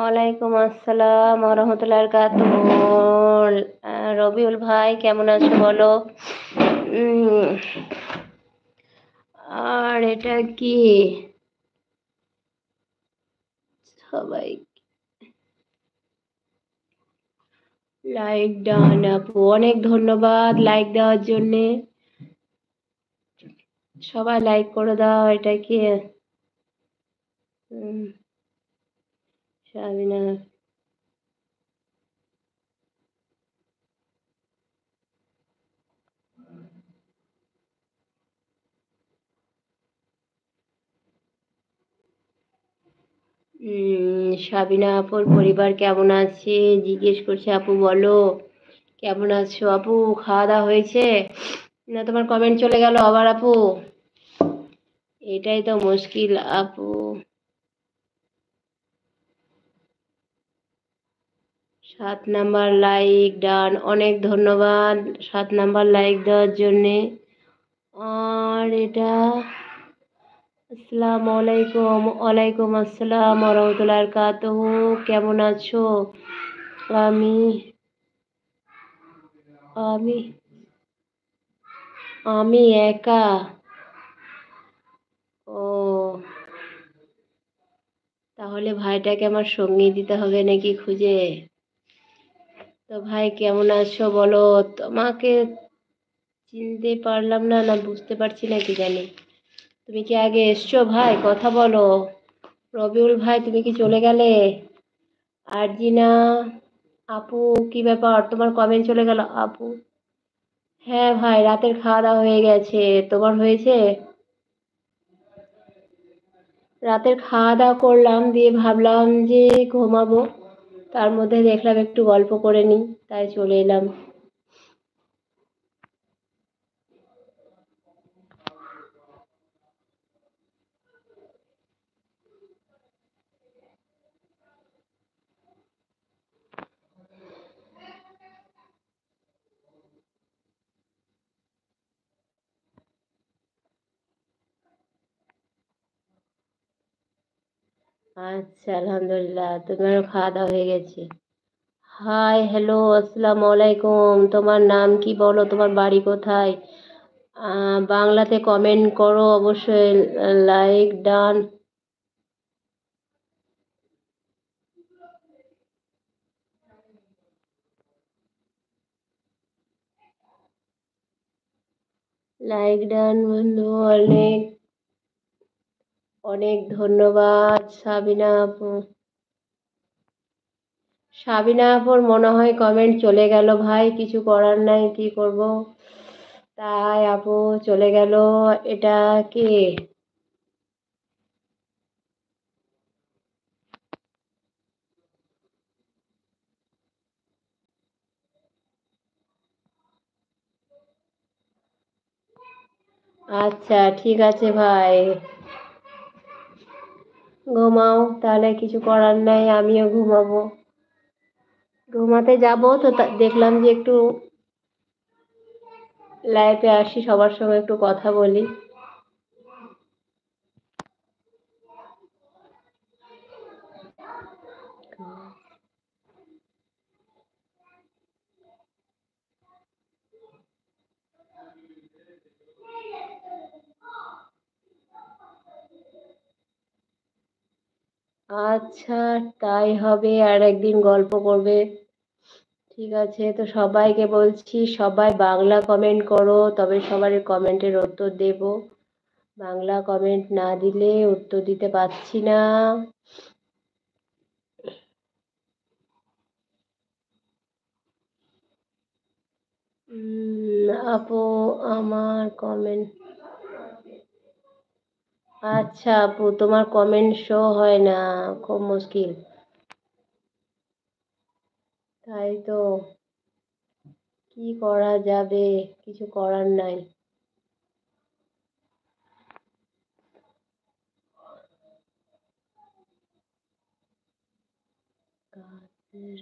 ওয়ালাইকুম আসসালাম রহমতুল্লাহ বারাকাতুহু। রবিউল ভাই কেমন আছো বলো? উম, আর এটা কি সবাই লাইক ডান আপু, অনেক ধন্যবাদ লাইক দেওয়ার জন্যে। সবাই লাইক করে দাও। এটা কি উম, সাবিনা সাবিনা আপুর পরিবার কেমন আছে জিজ্ঞেস করছে। আপু বলো কেমন আছো আপু? খাওয়া দাওয়া হয়েছে না তোমার কমেন্ট চলে গেল আবার আপু? এটাই তো মুশকিল আপু। 7 নাম্বার লাইক ডান, অনেক ধন্যবাদ 7 নাম্বার লাইক দেওয়ার জন্যে। আর এটা আসসালামু আলাইকুম। ওয়ালাইকুম আসসালাম রহমতুল্লাহ বারাকাতুহু। কেমন আছো? আমি আমি আমি একা। ও, তাহলে ভাইটাকে আমার সঙ্গী দিতে হবে নাকি খুঁজে? তো ভাই কেমন আছো বলো? তোমাকে চিনতে পারলাম না, না বুঝতে পারছি না কি জানি। তুমি কি আগে এসছো ভাই? কথা বলো। রবিউল ভাই তুমি কি চলে গেলে? আরজিনা আপু কি ব্যাপার, তোমার কমেন্ট চলে গেল আপু? হ্যাঁ ভাই, রাতের খাওয়া দাওয়া হয়ে গেছে। তোমার হয়েছে? রাতের খাওয়া দাওয়া করলাম, দিয়ে ভাবলাম যে ঘুমাবো, তার মধ্যে দেখলাম একটু গল্প করে নিই, তাই চলে এলাম। আচ্ছা আলহামদুলিল্লাহ, তোমারও খাওয়া দাওয়া হয়ে গেছে। হাই হ্যালো আসসালামু আলাইকুম। তোমার নাম কি বলো? তোমার বাড়ি কোথায়? বাংলাতে কমেন্ট করো অবশ্যই। Like done. লাইক ডান বন্ধু, অনেক অনেক ধন্যবাদ। সাবিনা আপুর মনে হয় কমেন্ট চলে গেল ভাই, কিছু করার নাই, কি করব। তাই আপু চলে গেল। এটা কি? আচ্ছা ঠিক আছে ভাই, ঘুমাও তাহলে, কিছু করার নাই, আমিও ঘুমাবো। ঘুমাতে যাব তো দেখলাম যে একটু লাইভে আসি, সবার সঙ্গে একটু কথা বলি। আচ্ছা তাই হবে, আর একদিন গল্প করবে। ঠিক আছে, তো সবাইকে বলছি সবাই বাংলা কমেন্ট করো, তবে সবার কমেন্টের উত্তর দেব। বাংলা কমেন্ট না দিলে উত্তর দিতে পারছি না। আপু আমার কমেন্ট, আচ্ছা আপু তোমার কমেন্ট শো হয় না, খুব মুশকিল। তাই তো, কি করা যাবে, কিছু করার নাই। কাছের